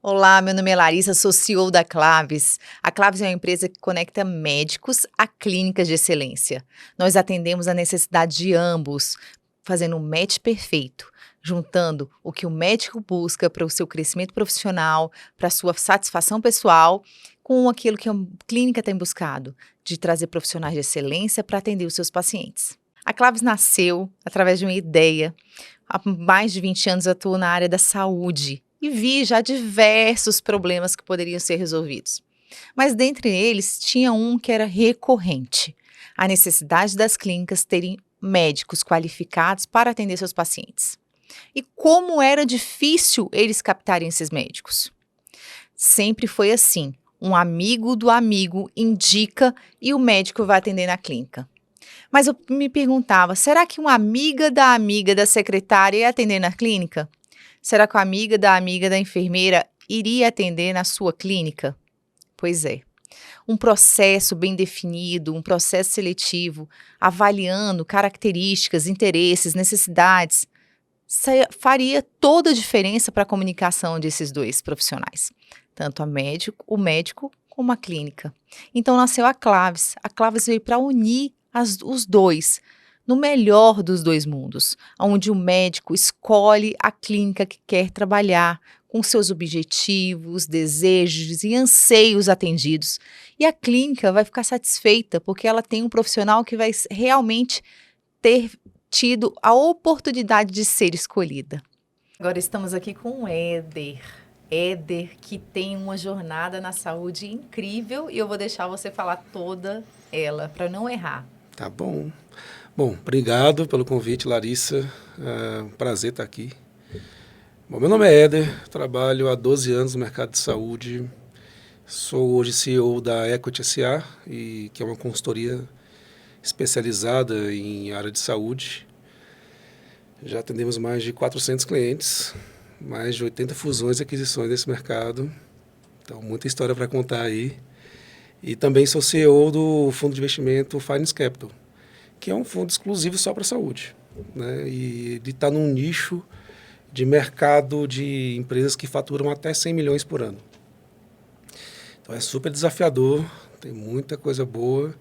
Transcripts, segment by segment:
Olá, meu nome é Larissa, sou CEO da Claves. A Claves é uma empresa que conecta médicos a clínicas de excelência. Nós atendemos a necessidade de ambos, fazendo um match perfeito, juntando o que o médico busca para o seu crescimento profissional, para a sua satisfação pessoal, com aquilo que a clínica tem buscado, de trazer profissionais de excelência para atender os seus pacientes. A Claves nasceu através de uma ideia. Há mais de 20 anos eu atuo na área da saúde e vi já diversos problemas que poderiam ser resolvidos. Mas dentre eles tinha um que era recorrente: a necessidade das clínicas terem médicos qualificados para atender seus pacientes. E como era difícil eles captarem esses médicos. Sempre foi assim: um amigo do amigo indica e o médico vai atender na clínica. Mas eu me perguntava, será que uma amiga da secretária ia atender na clínica? Será que a amiga da enfermeira iria atender na sua clínica? Pois é. Um processo bem definido, um processo seletivo, avaliando características, interesses, necessidades, faria toda a diferença para a comunicação desses dois profissionais, tanto o médico como a clínica. Então nasceu a Claves. A Claves veio para unir os dois, no melhor dos dois mundos, onde o médico escolhe a clínica que quer trabalhar, com seus objetivos, desejos e anseios atendidos. E a clínica vai ficar satisfeita, porque ela tem um profissional que vai realmente ter tido a oportunidade de ser escolhida. Agora estamos aqui com o Éder. Éder, que tem uma jornada na saúde incrível, e eu vou deixar você falar toda ela, para não errar. Tá bom. Bom, obrigado pelo convite, Larissa. Prazer estar aqui. Bom, meu nome é Éder, trabalho há 12 anos no mercado de saúde. Sou hoje CEO da Equity S.A., que é uma consultoria especializada em área de saúde. Já atendemos mais de 400 clientes, mais de 80 fusões e aquisições nesse mercado. Então, muita história para contar aí. E também sou CEO do fundo de investimento Finance Capital, que é um fundo exclusivo só para a saúde, né? E ele está num nicho de mercado de empresas que faturam até 100 milhões por ano. Então é super desafiador, tem muita coisa boa.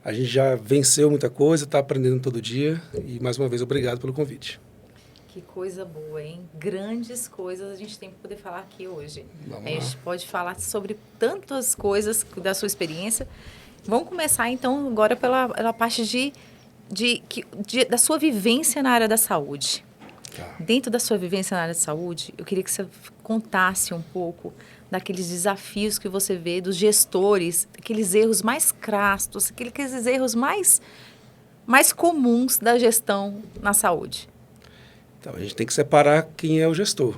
A gente já venceu muita coisa, está aprendendo todo dia. E mais uma vez, obrigado pelo convite. Que coisa boa, hein? Grandes coisas a gente tem para poder falar aqui hoje. Vamos A gente lá. pode falar sobre tantas coisas da sua experiência. Vamos começar, então, agora pela parte da sua vivência na área da saúde. Tá. Dentro da sua vivência na área de saúde, eu queria que você contasse um pouco daqueles desafios que você vê dos gestores, aqueles erros mais crassos, aqueles erros mais comuns da gestão na saúde. Então, a gente tem que separar quem é o gestor.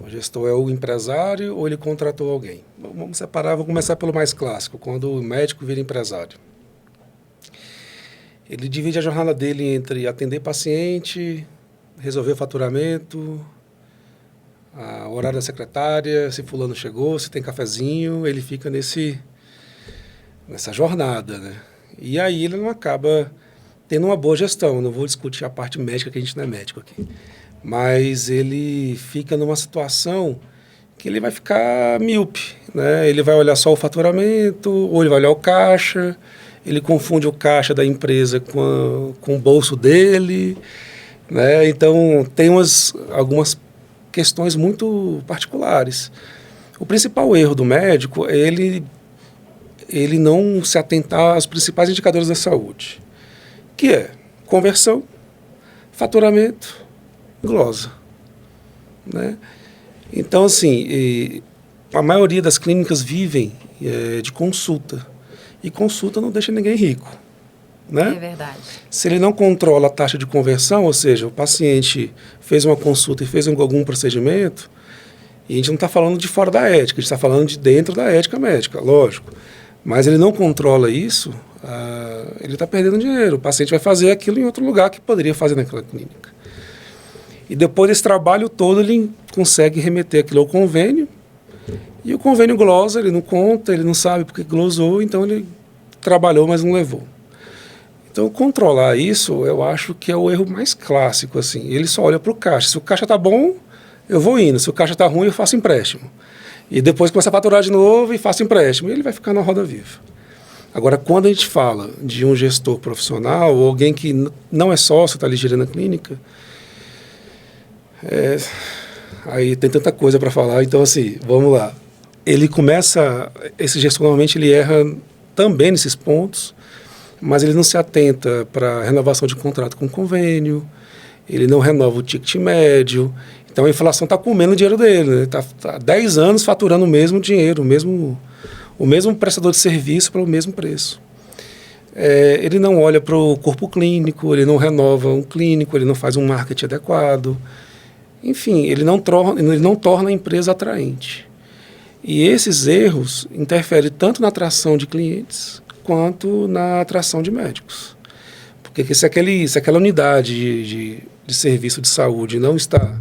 O gestor é o empresário ou ele contratou alguém? Vamos separar, vou começar pelo mais clássico, quando o médico vira empresário. Ele divide a jornada dele entre atender paciente, resolver o faturamento, o horário da secretária, se fulano chegou, se tem cafezinho, ele fica nessa jornada, né? E aí ele não acaba tendo uma boa gestão. Não vou discutir a parte médica, que a gente não é médico aqui. Mas ele fica numa situação que ele vai ficar míope, né? Ele vai olhar só o faturamento, ou ele vai olhar o caixa, ele confunde o caixa da empresa com o bolso dele, né? Então, tem algumas questões muito particulares. O principal erro do médico é ele não se atentar aos principais indicadores da saúde, que é conversão, faturamento, glosa, né? Então, assim, a maioria das clínicas vivem de consulta, e consulta não deixa ninguém rico, né? É verdade. Se ele não controla a taxa de conversão, ou seja, o paciente fez uma consulta e fez algum procedimento, e a gente não está falando de fora da ética, a gente está falando de dentro da ética médica, lógico, mas ele não controla isso, ele está perdendo dinheiro. O paciente vai fazer aquilo em outro lugar que poderia fazer naquela clínica. E depois desse trabalho todo, ele consegue remeter aquilo ao convênio, e o convênio glosa, ele não conta, ele não sabe porque glosou, então ele trabalhou, mas não levou. Então, controlar isso, eu acho que é o erro mais clássico, assim. Ele só olha para o caixa. Se o caixa está bom, eu vou indo. Se o caixa está ruim, eu faço empréstimo. E depois começa a faturar de novo e faço empréstimo. E ele vai ficar na roda viva. Agora, quando a gente fala de um gestor profissional, ou alguém que não é sócio, está ali gerando a clínica, aí tem tanta coisa para falar. Então, assim, vamos lá. Esse gestor normalmente ele erra também nesses pontos, mas ele não se atenta para a renovação de contrato com convênio, ele não renova o ticket médio, então a inflação está comendo o dinheiro dele, está há 10 anos faturando o mesmo dinheiro, o mesmo prestador de serviço para o mesmo preço. Ele não olha para o corpo clínico, ele não renova um clínico, ele não faz um marketing adequado, enfim, ele não torna a empresa atraente. E esses erros interferem tanto na atração de clientes quanto na atração de médicos. Porque se aquela unidade de serviço de saúde não está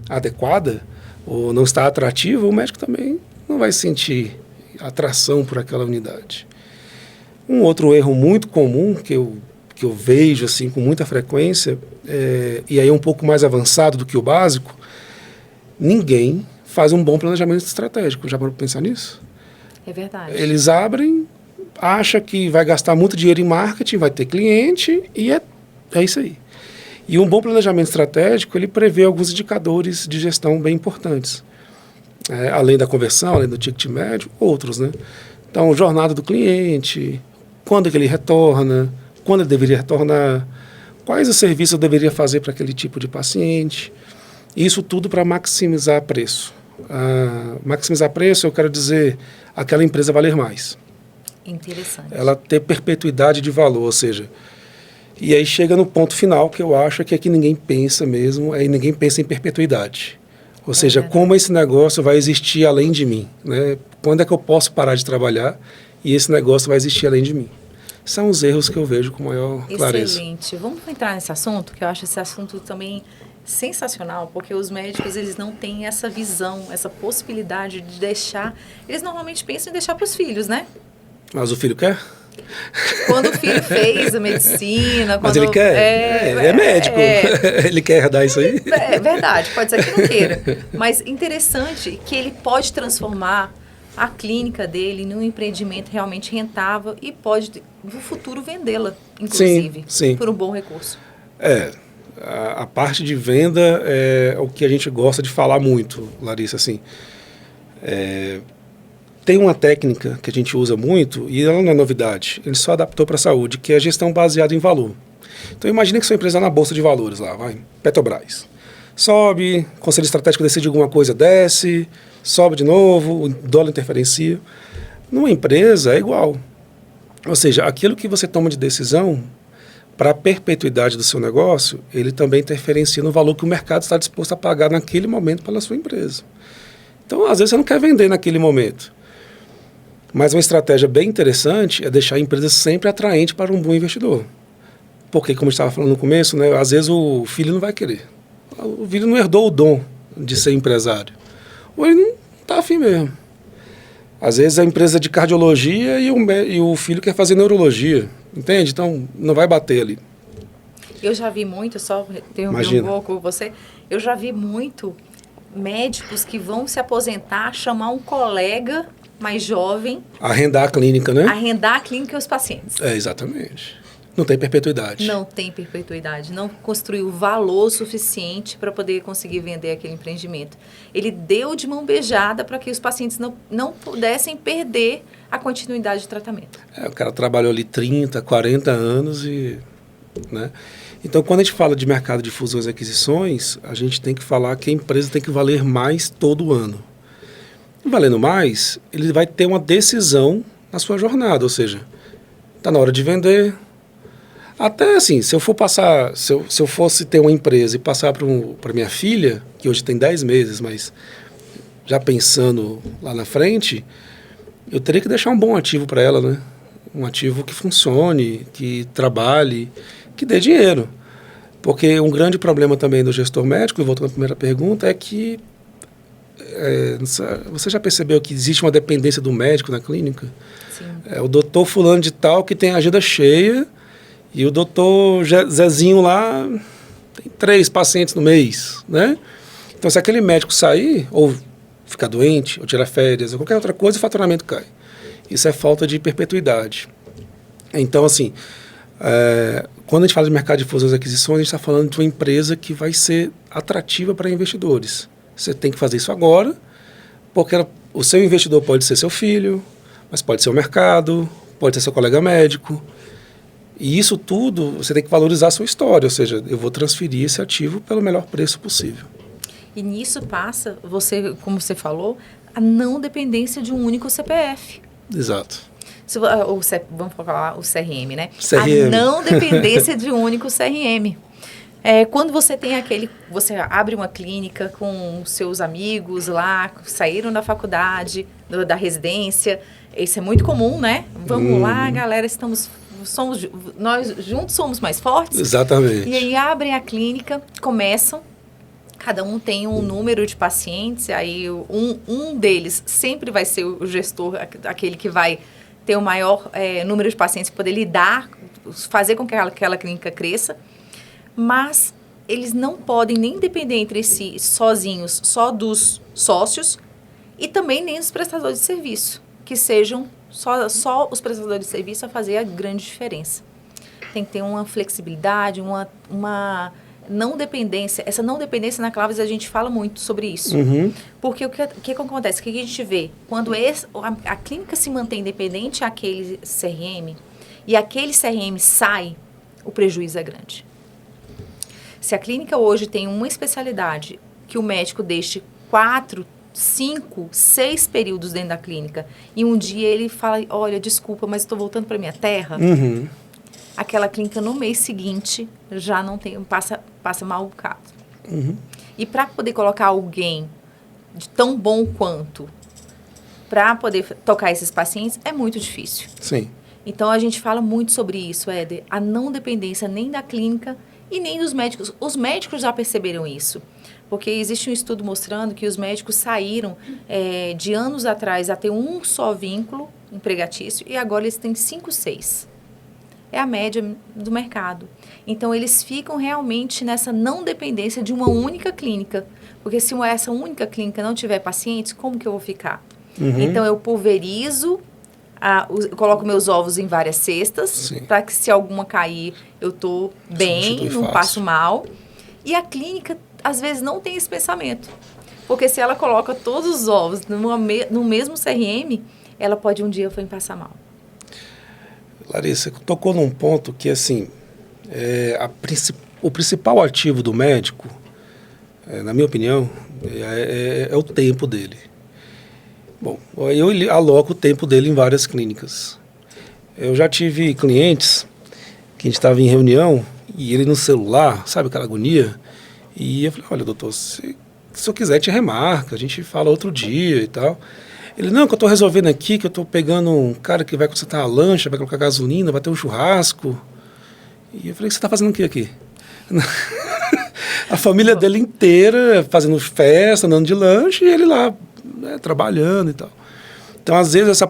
adequada ou não está atrativa, o médico também não vai sentir atração por aquela unidade. Um outro erro muito comum que eu vejo assim, com muita frequência, e aí é um pouco mais avançado do que o básico, ninguém faz um bom planejamento estratégico. Já parou para pensar nisso? É verdade. Eles abrem, acham que vai gastar muito dinheiro em marketing, vai ter cliente e é isso aí. E um bom planejamento estratégico, ele prevê alguns indicadores de gestão bem importantes. Além da conversão, além do ticket médio, outros, né? Então, jornada do cliente, quando é que ele retorna, quando ele deveria retornar, quais os serviços eu deveria fazer para aquele tipo de paciente. Isso tudo para maximizar preço. Maximizar preço, eu quero dizer, aquela empresa valer mais. Interessante. Ela ter perpetuidade de valor, ou seja, e aí chega no ponto final que eu acho que é que ninguém pensa mesmo, aí ninguém pensa em perpetuidade. Ou seja, como esse negócio vai existir além de mim, né? Quando é que eu posso parar de trabalhar e esse negócio vai existir além de mim? São os erros que eu vejo com maior clareza. Excelente. Vamos entrar nesse assunto, que eu acho esse assunto também sensacional, porque os médicos, eles não têm essa visão, essa possibilidade de deixar... Eles normalmente pensam em deixar para os filhos, né? Mas o filho quer? Quando o filho fez a medicina... Mas ele quer? Ele é médico. Ele quer herdar isso aí? É verdade, pode ser que não queira. Mas interessante que ele pode transformar a clínica dele num empreendimento realmente rentável e pode, no futuro, vendê-la, inclusive, sim. por um bom recurso. A parte de venda é o que a gente gosta de falar muito, Larissa, assim. Tem uma técnica que a gente usa muito, e ela não é novidade, ele só adaptou para a saúde, que é a gestão baseada em valor. Então, imagine que sua empresa na Bolsa de Valores lá, Petrobras. Sobe, o Conselho Estratégico decide alguma coisa, desce, sobe de novo, o dólar interferencia. Numa empresa é igual. Ou seja, aquilo que você toma de decisão para a perpetuidade do seu negócio, ele também interferencia no valor que o mercado está disposto a pagar naquele momento pela sua empresa. Então, às vezes, você não quer vender naquele momento. Mas uma estratégia bem interessante é deixar a empresa sempre atraente para um bom investidor. Porque, como eu estava falando no começo, né, às vezes o filho não vai querer. O filho não herdou o dom de ser empresário. Ou ele não está afim mesmo. Às vezes a empresa é de cardiologia e o filho quer fazer neurologia. Entende? Então, não vai bater ali. Eu já vi muito, só interromper um pouco você, eu já vi muito médicos que vão se aposentar, chamar um colega mais jovem... Arrendar a clínica, né? Arrendar a clínica e os pacientes. Exatamente. Não tem perpetuidade. Não tem perpetuidade. Não construiu valor suficiente para poder conseguir vender aquele empreendimento. Ele deu de mão beijada para que os pacientes não pudessem perder a continuidade de tratamento. O cara trabalhou ali 30, 40 anos e... né? Então, quando a gente fala de mercado de fusões e aquisições, a gente tem que falar que a empresa tem que valer mais todo ano. Valendo mais, ele vai ter uma decisão na sua jornada, ou seja, está na hora de vender. Até assim, se eu fosse ter uma empresa e passar para minha filha, que hoje tem 10 meses, mas já pensando lá na frente, eu teria que deixar um bom ativo para ela, né? Um ativo que funcione, que trabalhe, que dê dinheiro. Porque um grande problema também do gestor médico, e voltando à primeira pergunta, é que você já percebeu que existe uma dependência do médico na clínica? Sim. O doutor fulano de tal que tem a agenda cheia e o doutor Zezinho lá tem 3 pacientes no mês, né? Então, se aquele médico sair, ou ficar doente, ou tirar férias, ou qualquer outra coisa, o faturamento cai. Isso é falta de perpetuidade. Então, assim, quando a gente fala de mercado de fusões e aquisições, a gente está falando de uma empresa que vai ser atrativa para investidores. Você tem que fazer isso agora, porque o seu investidor pode ser seu filho, mas pode ser o mercado, pode ser seu colega médico. E isso tudo, você tem que valorizar a sua história, ou seja, eu vou transferir esse ativo pelo melhor preço possível. E nisso passa, como você falou, a não dependência de um único CPF. Exato. Vamos falar o CRM, né? CRM. A não dependência de um único CRM. Quando você tem você abre uma clínica com seus amigos lá, saíram da faculdade, da residência, isso é muito comum, né? Vamos lá, galera, nós juntos somos mais fortes. Exatamente. E aí abrem a clínica, começam, cada um tem um número de pacientes, aí um deles sempre vai ser o gestor, aquele que vai ter o maior número de pacientes, poder lidar, fazer com que aquela clínica cresça. Mas eles não podem nem depender entre si sozinhos, só dos sócios e também nem dos prestadores de serviço, que sejam só os prestadores de serviço a fazer a grande diferença. Tem que ter uma flexibilidade, uma não dependência. Essa não dependência na Claves a gente fala muito sobre isso. Uhum. Porque o que acontece? O que a gente vê? Quando a clínica se mantém independente àquele CRM e aquele CRM sai, o prejuízo é grande. Se a clínica hoje tem uma especialidade que o médico deixe 4, 5, 6 períodos dentro da clínica e um dia ele fala, olha, desculpa, mas estou voltando para minha terra, aquela clínica no mês seguinte já não tem, passa mal bocado. E para poder colocar alguém de tão bom quanto para poder tocar esses pacientes é muito difícil. Sim. Então a gente fala muito sobre isso, Éder, a não dependência nem da clínica e nem dos médicos. Os médicos já perceberam isso, porque existe um estudo mostrando que os médicos saíram de anos atrás a ter um só vínculo empregatício e agora eles têm 5, 6. É a média do mercado. Então, eles ficam realmente nessa não dependência de uma única clínica, porque se essa única clínica não tiver pacientes, como que eu vou ficar? Então, eu pulverizo, coloco meus ovos em várias cestas, para que se alguma cair, eu estou bem, não passo mal. E a clínica, às vezes, não tem esse pensamento. Porque se ela coloca todos os ovos no mesmo CRM, ela pode um dia passar mal. Larissa, tocou num ponto que, assim, o principal ativo do médico, na minha opinião, é o tempo dele. Bom, eu aloco o tempo dele em várias clínicas. Eu já tive clientes que a gente estava em reunião e ele no celular, sabe aquela agonia? E eu falei, olha, doutor, se eu quiser te remarca, a gente fala outro dia e tal. Ele, não, que eu estou resolvendo aqui, que eu estou pegando um cara que vai consertar a lancha, vai colocar gasolina, vai ter um churrasco. E eu falei, você está fazendo o que aqui? A família dele inteira fazendo festa, andando de lanche, e ele lá trabalhando e tal. Então, às vezes,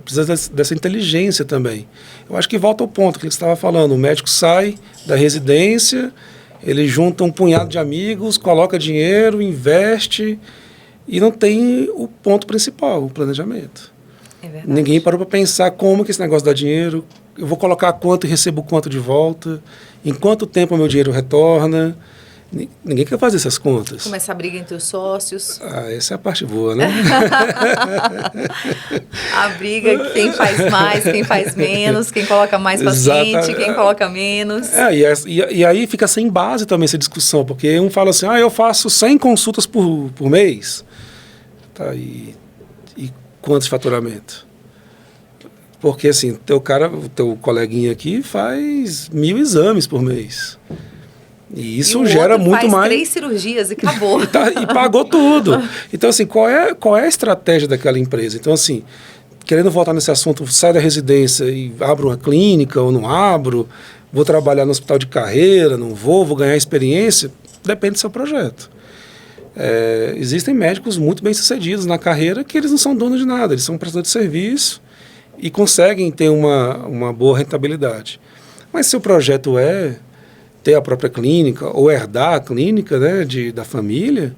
precisa dessa inteligência também. Eu acho que volta ao ponto que você estava falando. O médico sai da residência, ele junta um punhado de amigos, coloca dinheiro, investe e não tem o ponto principal, o planejamento. É verdade. Ninguém parou para pensar como que esse negócio dá dinheiro, eu vou colocar quanto e recebo quanto de volta, em quanto tempo o meu dinheiro retorna. Ninguém quer fazer essas contas. Começa a briga entre os sócios. Essa é a parte boa, né? A briga, quem faz mais, quem faz menos, quem coloca mais paciente, quem coloca menos. E aí fica sem base também essa discussão, porque um fala assim, eu faço 100 consultas por mês. Tá, e quantos de faturamento? Porque assim, o teu coleguinha aqui faz 1000 exames por mês. E isso gera muito faz mais. 3 cirurgias e acabou. E pagou tudo. Então, assim, qual é a estratégia daquela empresa? Então, assim, querendo voltar nesse assunto, sai da residência e abro uma clínica ou não abro, vou trabalhar no hospital de carreira, não vou ganhar experiência, depende do seu projeto. Existem médicos muito bem-sucedidos na carreira que eles não são donos de nada, eles são prestadores de serviço e conseguem ter uma boa rentabilidade. Mas se o projeto ter a própria clínica ou herdar a clínica, né, da família,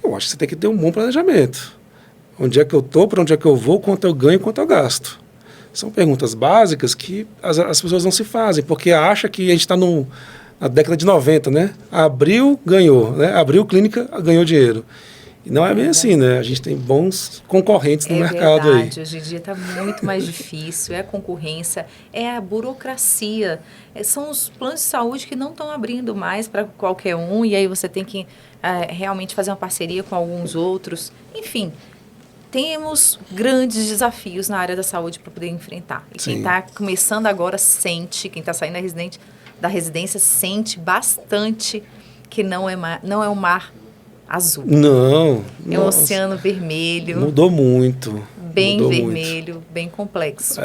eu acho que você tem que ter um bom planejamento. Onde é que eu estou, para onde é que eu vou, quanto eu ganho, quanto eu gasto. São perguntas básicas que as pessoas não se fazem, porque acham que a gente está na década de 90, né? Abriu, ganhou, né? Abriu clínica, ganhou dinheiro. E não é bem assim, né? A gente tem bons concorrentes no mercado aí. É verdade, hoje em dia está muito mais difícil, é a concorrência, é a burocracia, são os planos de saúde que não estão abrindo mais para qualquer um, e aí você tem que realmente fazer uma parceria com alguns outros, enfim. Temos grandes desafios na área da saúde para poder enfrentar. E quem está começando agora sente, quem está saindo da residência sente bastante que não é um mar azul. Não. É um oceano vermelho. Mudou muito. Bem vermelho, bem complexo.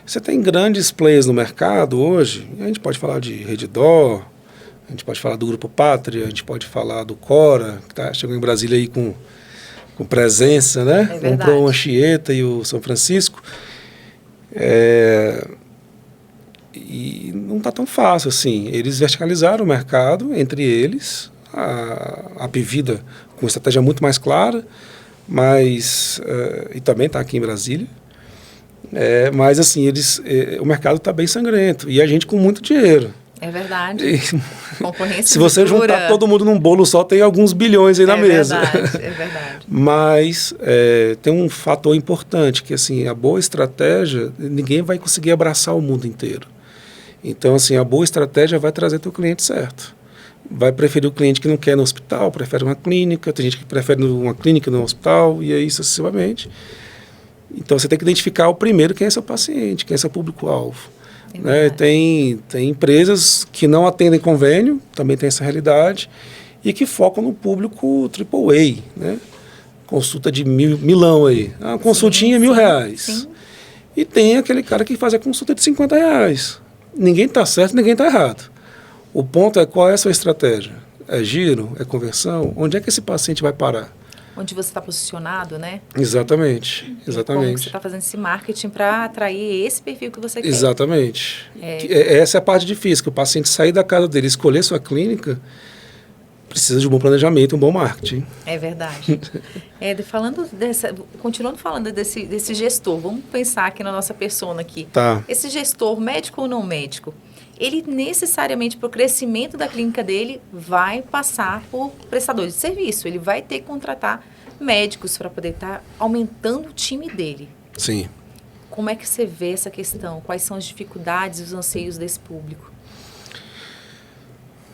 Você tem grandes players no mercado hoje, a gente pode falar de Redditor, a gente pode falar do Grupo Pátria, a gente pode falar do Cora, que chegou em Brasília aí com presença, né? É verdade. Comprou o Anchieta e o São Francisco. E não está tão fácil assim. Eles verticalizaram o mercado entre eles, a Apivida com estratégia muito mais clara, mas e também está aqui em Brasília. Mas assim, o mercado está bem sangrento e a gente com muito dinheiro. É verdade. Concorrência se você dura. juntar todo mundo num bolo só, tem alguns bilhões aí na mesa. É verdade. Mas tem um fator importante, que assim, a boa estratégia, ninguém vai conseguir abraçar o mundo inteiro. Então, assim, a boa estratégia vai trazer teu cliente certo. Vai preferir o cliente que não quer no hospital, prefere uma clínica, tem gente que prefere uma clínica no hospital, e aí sucessivamente. Então, você tem que identificar o primeiro quem é seu paciente, quem é seu público-alvo. Né? Tem empresas que não atendem convênio, também tem essa realidade, e que focam no público AAA, né? Consulta de milão aí. A consultinha R$1.000. Sim. E tem aquele cara que faz a consulta de R$50. Ninguém está certo, ninguém está errado. O ponto é qual é a sua estratégia. É giro? É conversão? Onde é que esse paciente vai parar? Onde você está posicionado, né? Exatamente. Como você está fazendo esse marketing para atrair esse perfil que você quer. Exatamente. Essa é a parte difícil, que o paciente sair da casa dele, escolher sua clínica, precisa de um bom planejamento, um bom marketing. É verdade. Continuando falando desse gestor, vamos pensar aqui na nossa persona aqui. Tá. Esse gestor, médico ou não médico, ele necessariamente, para o crescimento da clínica dele, vai passar por prestadores de serviço. Ele vai ter que contratar médicos para poder estar aumentando o time dele. Sim. Como é que você vê essa questão? Quais são as dificuldades e os anseios desse público?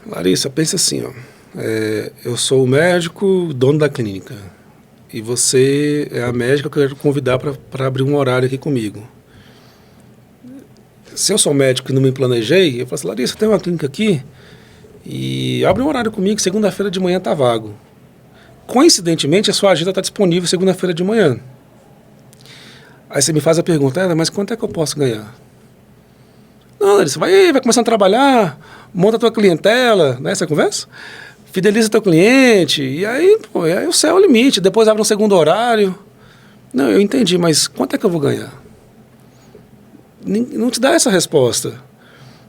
Larissa, pensa assim, ó. Eu sou o médico, dono da clínica. E você é a médica que eu quero convidar para abrir um horário aqui comigo. Se eu sou médico e não me planejei, eu falo assim, Larissa, tem uma clínica aqui e abre um horário comigo, segunda-feira de manhã está vago. Coincidentemente, a sua agenda está disponível segunda-feira de manhã. Aí você me faz a pergunta, mas quanto é que eu posso ganhar? Não, Larissa, vai começando a trabalhar, monta a tua clientela, né, essa conversa? Fideliza teu cliente, e aí o céu é o limite, depois abre um segundo horário. Não, eu entendi, mas quanto é que eu vou ganhar? Não te dá essa resposta.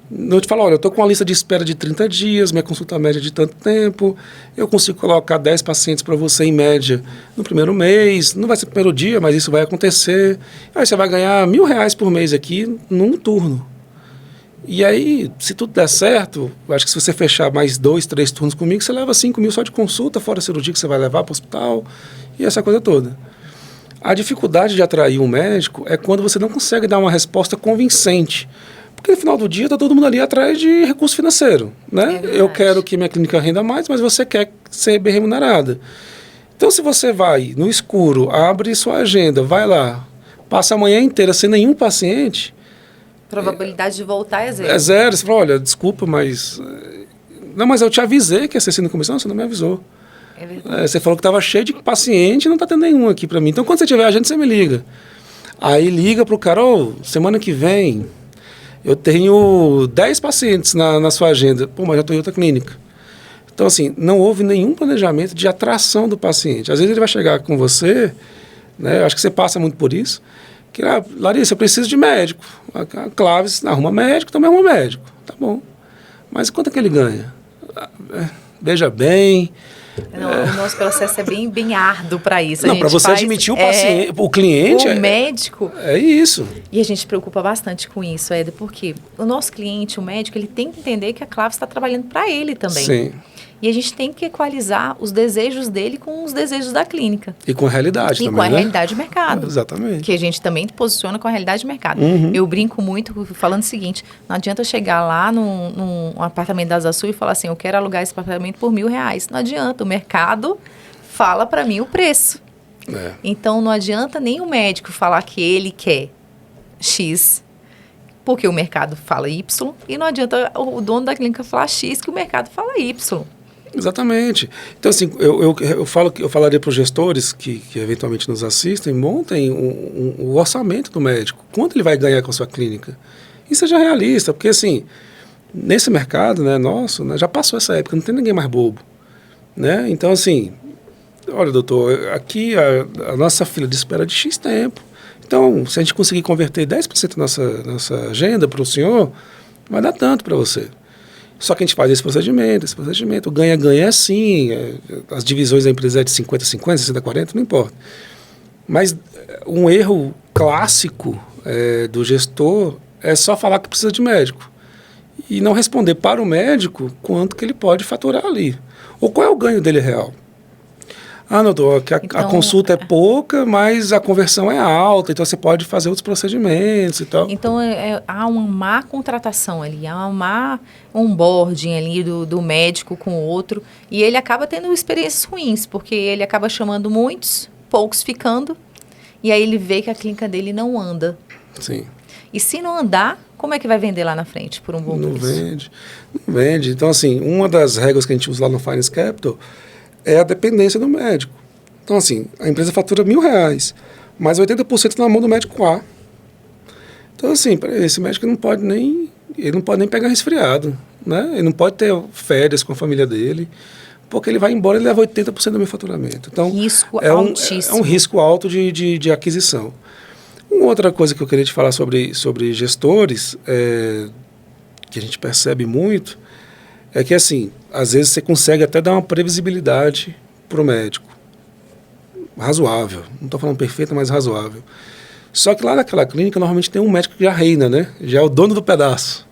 Não te fala, olha, eu estou com uma lista de espera de 30 dias, minha consulta média é de tanto tempo, eu consigo colocar 10 pacientes para você em média no primeiro mês, não vai ser no primeiro dia, mas isso vai acontecer. Aí você vai ganhar R$1.000 por mês aqui num turno. E aí, se tudo der certo, eu acho que se você fechar mais 2, 3 turnos comigo, você leva 5.000 só de consulta, fora a cirurgia que você vai levar para o hospital e essa coisa toda. A dificuldade de atrair um médico é quando você não consegue dar uma resposta convincente. Porque no final do dia está todo mundo ali atrás de recurso financeiro. Né? Eu quero que minha clínica renda mais, mas você quer ser bem remunerada. Então, se você vai no escuro, abre sua agenda, vai lá, passa a manhã inteira sem nenhum paciente... Probabilidade de voltar é zero. É zero. Você fala, olha, desculpa, mas... Não, mas eu te avisei que ia ser assim no começo. Não, você não me avisou. É verdade. Você falou que estava cheio de paciente e não está tendo nenhum aqui para mim. Então, quando você tiver agenda, você me liga. Aí liga para o cara, semana que vem eu tenho 10 pacientes na sua agenda. Pô, mas já estou em outra clínica. Então, assim, não houve nenhum planejamento de atração do paciente. Às vezes ele vai chegar com você, né? Eu acho que você passa muito por isso. Que, Larissa, eu preciso de médico. A Claves arruma médico, também arruma médico. Tá bom. Mas quanto é que ele ganha? Veja bem... Não, o nosso processo é bem árduo para isso. Não, para você admitir o paciente, o cliente... O médico... É isso. E a gente se preocupa bastante com isso, Éder, porque o nosso cliente, o médico, ele tem que entender que a Claves está trabalhando para ele também. Sim. E a gente tem que equalizar os desejos dele com os desejos da clínica. E com a realidade também, E com a né? realidade do mercado. Exatamente. Que a gente também posiciona com a realidade do mercado. Eu brinco muito falando o seguinte, não adianta eu chegar lá num apartamento da Asa Sul e falar assim, eu quero alugar esse apartamento por R$1.000. Não adianta, o mercado fala para mim o preço. Então não adianta nem o médico falar que ele quer X, porque o mercado fala Y, e não adianta o dono da clínica falar X, que o mercado fala Y. Exatamente. Então, assim, eu falaria para os gestores que eventualmente nos assistem, montem o orçamento do médico. Quanto ele vai ganhar com a sua clínica? E seja realista, porque, assim, nesse mercado, né, nosso, né, já passou essa época, não tem ninguém mais bobo. Né? Então, assim, olha, doutor, aqui a nossa fila de espera é de X tempo. Então, se a gente conseguir converter 10% da nossa agenda para o senhor, vai dar tanto para você. Só que a gente faz esse procedimento, ganha-ganha é assim, as divisões da empresa é de 50-50, 60-40, não importa. Mas um erro clássico do gestor é só falar que precisa de médico e não responder para o médico quanto que ele pode faturar ali, ou qual é o ganho dele real. Ah, doutor, que a consulta é pouca, mas a conversão é alta, então você pode fazer outros procedimentos e tal. Então, há uma má contratação ali, há uma má onboarding ali do médico com o outro, e ele acaba tendo experiências ruins, porque ele acaba chamando muitos, poucos ficando, e aí ele vê que a clínica dele não anda. Sim. E se não andar, como é que vai vender lá na frente por um bom preço? Não vende. Então, assim, uma das regras que a gente usa lá no Finance Capital é a dependência do médico. Então, assim, a empresa fatura R$1.000, mas 80% na mão do médico A. Então, assim, esse médico não pode nem pegar resfriado, né? Ele não pode ter férias com a família dele, porque ele vai embora e leva 80% do meu faturamento. Então, risco É altíssimo. um risco alto de aquisição. Uma outra coisa que eu queria te falar sobre gestores, que a gente percebe muito, é que, assim, às vezes você consegue até dar uma previsibilidade para o médico. Razoável. Não estou falando perfeita, mas razoável. Só que lá naquela clínica, normalmente tem um médico que já reina, né? Já é o dono do pedaço.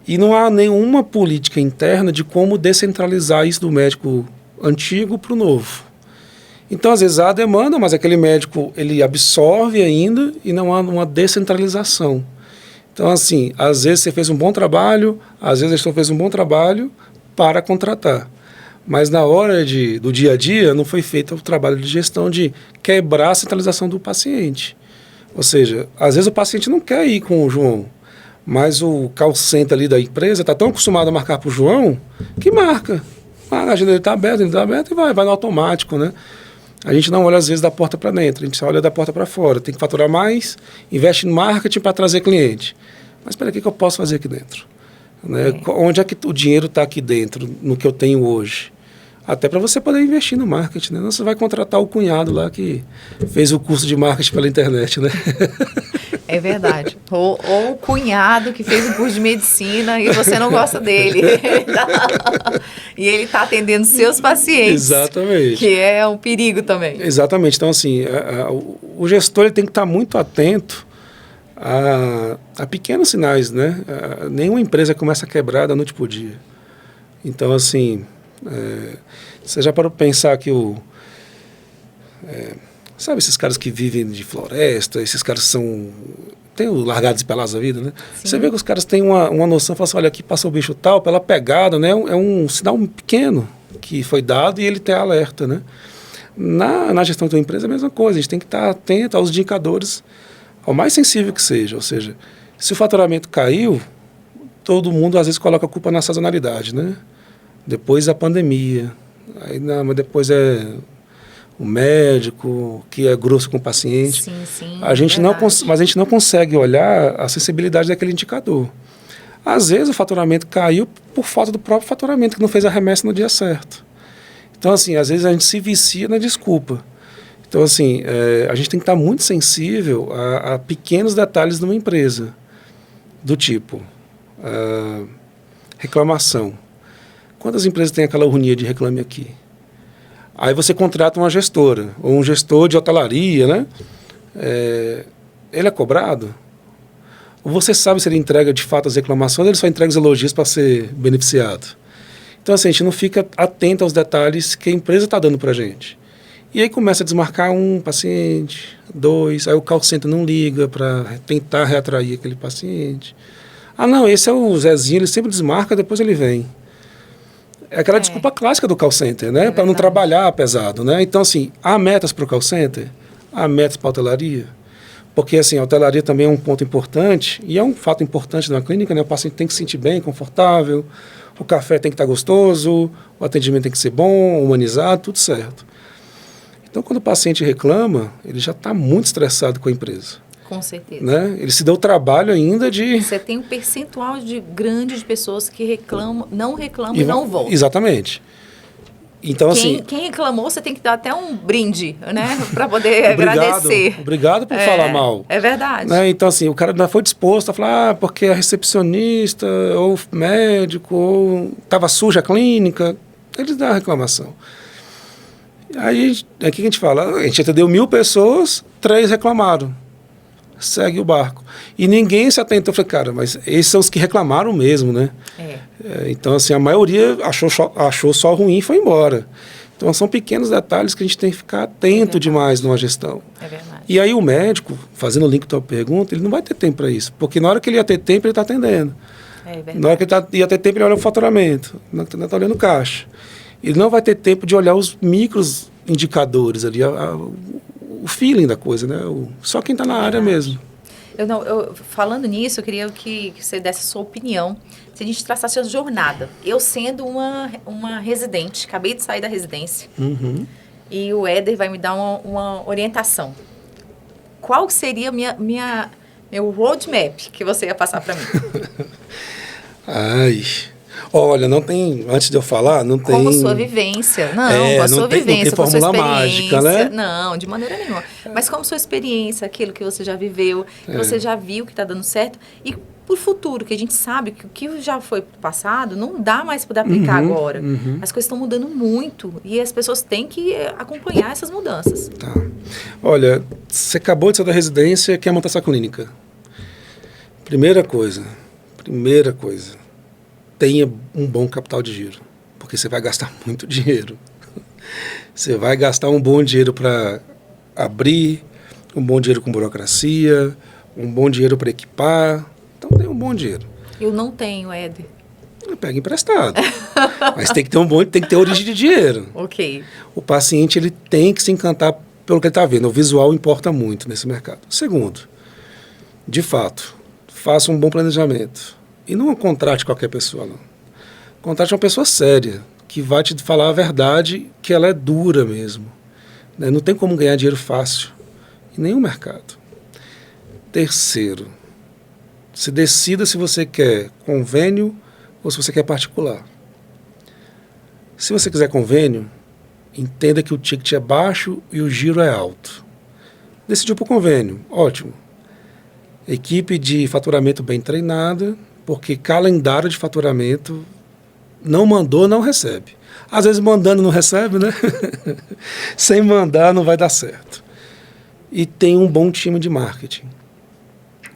E não há nenhuma política interna de como descentralizar isso do médico antigo para o novo. Então, às vezes, há demanda, mas aquele médico, ele absorve ainda e não há uma descentralização. Então, assim, às vezes você fez um bom trabalho, às vezes a gestor fez um bom trabalho para contratar. Mas na hora do dia a dia não foi feito o trabalho de gestão de quebrar a centralização do paciente. Ou seja, às vezes o paciente não quer ir com o João, mas o call center ali da empresa está tão acostumado a marcar para o João que marca. A agenda dele está aberta, e vai no automático, né? A gente não olha às vezes da porta para dentro, a gente só olha da porta para fora. Tem que faturar mais, investe em marketing para trazer cliente. Mas espera, o que eu posso fazer aqui dentro? Né? Onde é que o dinheiro está aqui dentro, no que eu tenho hoje? Até para você poder investir no marketing, né? Não, você vai contratar o cunhado lá que fez o curso de marketing pela internet, né? É verdade. Ou o cunhado que fez um curso de medicina e você não gosta dele. E ele está atendendo seus pacientes. Exatamente. Que é um perigo também. Exatamente. Então, assim, o gestor ele tem que estar muito atento a pequenos sinais, né? Nenhuma empresa começa a quebrar da noite para o dia. Então, assim, você já parou para pensar que sabe esses caras que vivem de floresta, esses caras que tem o largados e pelados da vida, né? Sim. Você vê que os caras têm uma noção, falam assim, olha, aqui passou o bicho tal, pela pegada, né? É um sinal pequeno que foi dado e ele tem alerta, né? Na gestão da empresa é a mesma coisa, a gente tem que estar atento aos indicadores, ao mais sensível que seja, ou seja, se o faturamento caiu, todo mundo às vezes coloca a culpa na sazonalidade, né? Depois a pandemia, aí mas depois o médico que é grosso com o paciente. Sim, mas a gente não consegue olhar a sensibilidade daquele indicador. Às vezes o faturamento caiu por falta do próprio faturamento, que não fez a remessa no dia certo. Então, assim, às vezes a gente se vicia na desculpa. Então, assim, a gente tem que estar muito sensível a pequenos detalhes de uma empresa, do tipo, reclamação. Quantas empresas têm aquela urnia de reclame aqui? Aí você contrata uma gestora, ou um gestor de hotelaria, né? Ele é cobrado? Ou você sabe se ele entrega de fato as reclamações, ou ele só entrega os elogios para ser beneficiado? Então, assim, a gente não fica atento aos detalhes que a empresa está dando para a gente. E aí começa a desmarcar um paciente, 2, aí o call center não liga para tentar reatrair aquele paciente. Ah, não, esse é o Zezinho, ele sempre desmarca, depois ele vem. É aquela desculpa clássica do call center, né? Para não trabalhar pesado, né? Então, assim, há metas para o call center? Há metas para a hotelaria? Porque, assim, a hotelaria também é um ponto importante, e é um fato importante na clínica, né? O paciente tem que se sentir bem, confortável, o café tem que estar gostoso, o atendimento tem que ser bom, humanizado, tudo certo. Então, quando o paciente reclama, ele já está muito estressado com a empresa. Com certeza. Né? Ele se deu o trabalho ainda de... Você tem um percentual grande de pessoas que reclamam, não reclamam e não voltam. Exatamente. Então, quem reclamou, você tem que dar até um brinde, né? Para poder agradecer. Obrigado por falar mal. É verdade. Né? Então, assim, o cara não foi disposto a falar, porque a recepcionista, ou médico, ou estava suja a clínica. Eles dão a reclamação. Aí, o que a gente fala? A gente atendeu 1.000 pessoas, 3 reclamaram. Segue o barco. E ninguém se atentou. Eu falei, cara, mas esses são os que reclamaram mesmo, né? Então, assim, a maioria achou só ruim e foi embora. Então, são pequenos detalhes que a gente tem que ficar atento demais numa gestão. É verdade. E aí o médico, fazendo o link da tua pergunta, ele não vai ter tempo para isso. Porque na hora que ele ia ter tempo, ele está atendendo. É verdade. Na hora que ele ia ter tempo, ele olha o faturamento. Na hora que ele está olhando caixa. Ele não vai ter tempo de olhar os micros indicadores ali, o feeling da coisa, né? Só quem está na área mesmo. Falando nisso, eu queria que você desse a sua opinião. Se a gente traçasse a jornada. Eu sendo uma residente, acabei de sair da residência, e o Éder vai me dar uma orientação. Qual seria meu roadmap que você ia passar para mim? Olha, não tem, antes de eu falar, não tem... Como sua vivência. Não, com a sua vivência, com a sua experiência. Mágica, né? Não, de maneira nenhuma. Mas como sua experiência, aquilo que você já viveu, que você já viu que está dando certo, e por futuro, que a gente sabe que o que já foi passado, não dá mais para aplicar agora. As coisas estão mudando muito e as pessoas têm que acompanhar essas mudanças. Tá. Olha, você acabou de sair da residência e quer montar essa clínica. Primeira coisa, tenha um bom capital de giro, porque você vai gastar muito dinheiro. Você vai gastar um bom dinheiro para abrir, um bom dinheiro com burocracia, um bom dinheiro para equipar. Então, tem um bom dinheiro. Eu não tenho, Éder. Pega emprestado. Mas tem que ter origem de dinheiro. Ok. O paciente ele tem que se encantar pelo que ele está vendo. O visual importa muito nesse mercado. Segundo, de fato, faça um bom planejamento. E não contrate qualquer pessoa, não. Contrate uma pessoa séria, que vai te falar a verdade, que ela é dura mesmo. Né? Não tem como ganhar dinheiro fácil, em nenhum mercado. Terceiro, se decida se você quer convênio ou se você quer particular. Se você quiser convênio, entenda que o ticket é baixo e o giro é alto. Decidiu por convênio, ótimo. Equipe de faturamento bem treinada, porque calendário de faturamento não mandou, não recebe. Às vezes mandando não recebe, né? Sem mandar não vai dar certo. E tem um bom time de marketing.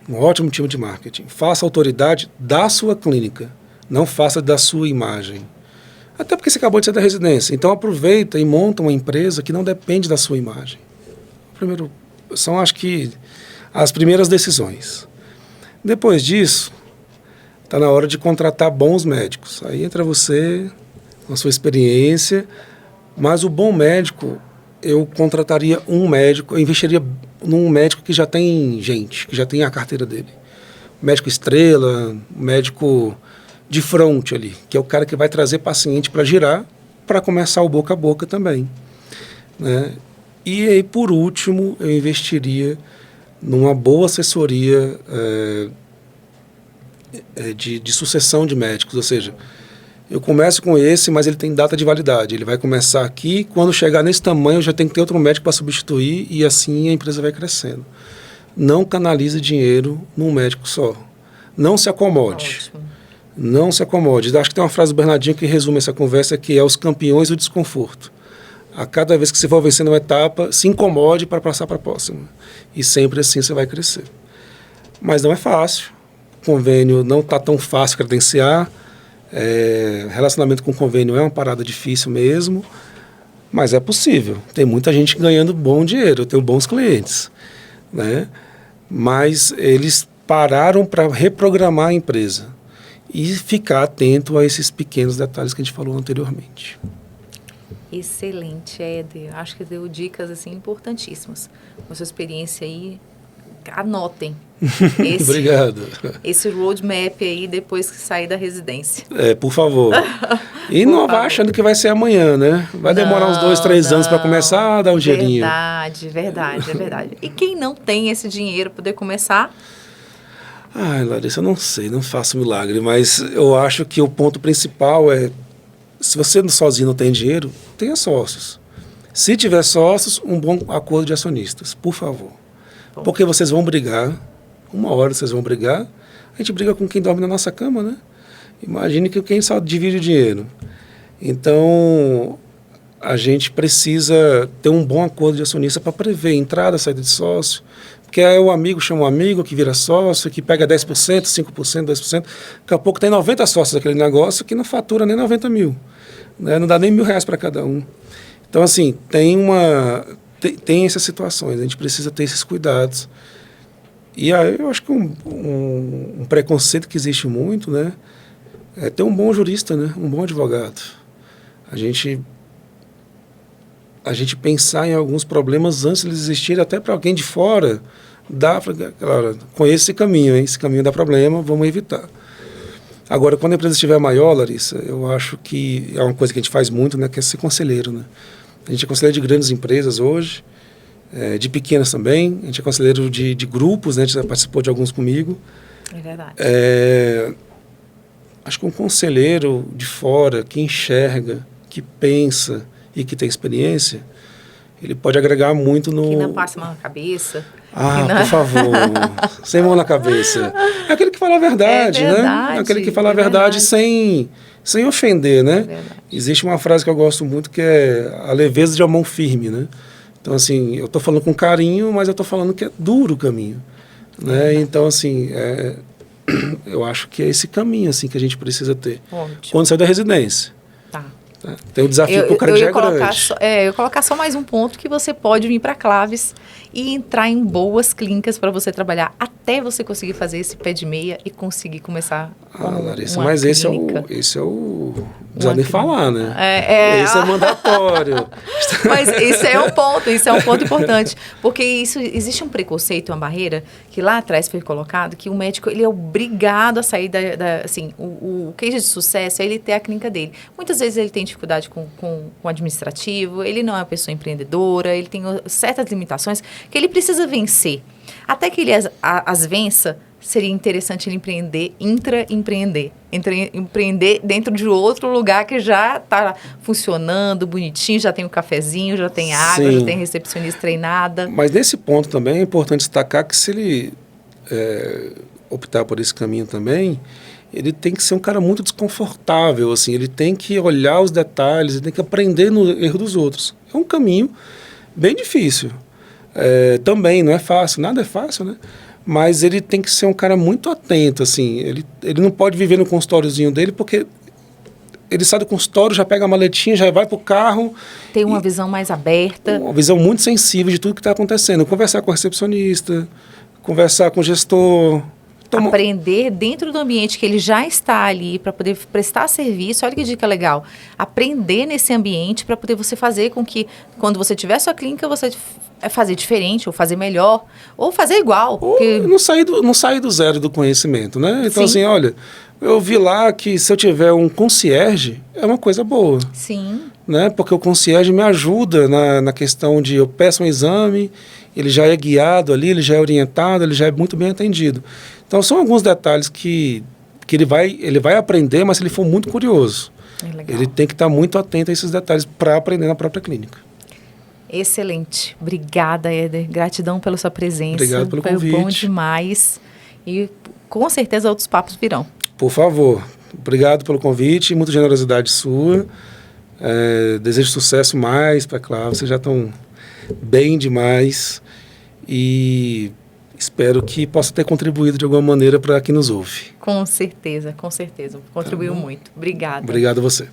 Um ótimo time de marketing. Faça autoridade da sua clínica, não faça da sua imagem. Até porque você acabou de sair da residência. Então aproveita e monta uma empresa que não depende da sua imagem. Primeiro, são acho que as primeiras decisões. Depois disso, está na hora de contratar bons médicos. Aí entra você, com a sua experiência, mas o bom médico, eu contrataria um médico, eu investiria num médico que já tem gente, que já tem a carteira dele. Médico estrela, médico de front ali, que é o cara que vai trazer paciente para girar, para começar o boca a boca também. Né? E aí, por último, eu investiria numa boa assessoria de sucessão de médicos, ou seja, eu começo com esse, mas ele tem data de validade. Ele vai começar aqui, quando chegar nesse tamanho, eu já tenho que ter outro médico para substituir e assim a empresa vai crescendo. Não canalize dinheiro num médico só. Não se acomode. Não se acomode. Acho que tem uma frase do Bernardinho que resume essa conversa, que é os campeões do desconforto. A cada vez que você for vencendo uma etapa, se incomode para passar para a próxima. E sempre assim você vai crescer. Mas não é fácil. O convênio não está tão fácil credenciar. Relacionamento com convênio é uma parada difícil mesmo. Mas é possível. Tem muita gente ganhando bom dinheiro. Eu tenho bons clientes, né? Mas eles pararam para reprogramar a empresa e ficar atento a esses pequenos detalhes que a gente falou anteriormente. Excelente, Éder. Acho que deu dicas assim importantíssimas. Com sua experiência aí, anotem. Obrigado. Esse roadmap aí depois que sair da residência. Por favor. E não vá achando que vai ser amanhã, né? Vai demorar uns 2, 3 anos para começar a dar um dinheirinho. Verdade. E quem não tem esse dinheiro para poder começar? Ai, Larissa, eu não sei, não faço milagre, mas eu acho que o ponto principal é, se você sozinho não tem dinheiro, tenha sócios. Se tiver sócios, um bom acordo de acionistas, por favor. Porque vocês vão brigar, uma hora vocês vão brigar, a gente briga com quem dorme na nossa cama, né? Imagine que quem só divide o dinheiro. Então, a gente precisa ter um bom acordo de acionista para prever entrada, saída de sócio, porque aí o amigo chama um amigo que vira sócio, que pega 10%, 5%, 2%, daqui a pouco tem 90 sócios daquele negócio que não fatura nem 90 mil, né? Não dá nem R$1.000 para cada um. Então, assim, tem essas situações, a gente precisa ter esses cuidados. E aí eu acho que um preconceito que existe muito, né, é ter um bom jurista, né, um bom advogado. A gente pensar em alguns problemas antes de eles existirem, até para alguém de fora, claro, conheço esse caminho, hein? Esse caminho dá problema, vamos evitar. Agora, quando a empresa estiver maior, Larissa, eu acho que é uma coisa que a gente faz muito, né, que é ser conselheiro, né? A gente é conselheiro de grandes empresas hoje, de pequenas também, a gente é conselheiro de grupos, né, a gente já participou de alguns comigo. É verdade. Acho que um conselheiro de fora, que enxerga, que pensa e que tem experiência, ele pode agregar muito no... Que não passe mão na cabeça. Por favor, sem mão na cabeça. É aquele que fala a verdade, né? Aquele que fala a verdade sem ofender, né? Existe uma frase que eu gosto muito que é a leveza de uma mão firme, né? Então, assim, eu estou falando com carinho, mas eu estou falando que é duro o caminho, né? Então, assim, eu acho que é esse caminho, assim, que a gente precisa ter. Ótimo. Quando sair da residência. Tá. Tem um desafio para o cara que já é grande. Eu ia colocar só mais um ponto, que você pode vir para Claves e entrar em boas clínicas para você trabalhar até você conseguir fazer esse pé de meia e conseguir começar Larissa, uma mas clínica. esse é o não precisa nem falar, né? Esse é mandatório. Mas isso é um ponto importante, porque existe um preconceito, uma barreira, que lá atrás foi colocado, que o médico ele é obrigado a sair assim, o case de sucesso é ele ter a clínica dele. Muitas vezes ele tem dificuldade com o administrativo, ele não é uma pessoa empreendedora, ele tem certas limitações que ele precisa vencer. Até que ele as vença, seria interessante ele empreender dentro de outro lugar que já está funcionando, bonitinho, já tem um cafezinho, já tem água, Sim. Já tem recepcionista treinada. Mas nesse ponto também é importante destacar que se ele optar por esse caminho também, ele tem que ser um cara muito desconfortável, assim, ele tem que olhar os detalhes, ele tem que aprender no erro dos outros. É um caminho bem difícil. Também não é fácil, nada é fácil, né? Mas ele tem que ser um cara muito atento, assim, ele não pode viver no consultóriozinho dele, porque ele sai do consultório, já pega a maletinha, já vai para o carro. Tem uma visão mais aberta. Uma visão muito sensível de tudo que está acontecendo. Conversar com o recepcionista, conversar com o gestor. Aprender dentro do ambiente que ele já está ali para poder prestar serviço. Olha que dica legal. Aprender nesse ambiente para poder você fazer com que, quando você tiver sua clínica, você fazer diferente, ou fazer melhor, ou fazer igual. Ou porque... não sair do zero do conhecimento, né? Então, Sim. assim, olha, eu vi lá que se eu tiver um concierge, é uma coisa boa. Sim. Né? Porque o concierge me ajuda na questão de eu peço um exame, ele já é guiado ali, ele já é orientado, ele já é muito bem atendido. Então, são alguns detalhes que ele vai aprender, mas se ele for muito curioso. Ele tem que estar muito atento a esses detalhes para aprender na própria clínica. Excelente. Obrigada, Éder. Gratidão pela sua presença. Obrigado pelo convite. Foi bom demais. E com certeza outros papos virão. Por favor. Obrigado pelo convite, muita generosidade sua. Desejo sucesso mais para a Cláudia, vocês já estão bem demais e espero que possa ter contribuído de alguma maneira para quem nos ouve. Com certeza, com certeza. Contribuiu muito. Obrigada. Obrigado a você.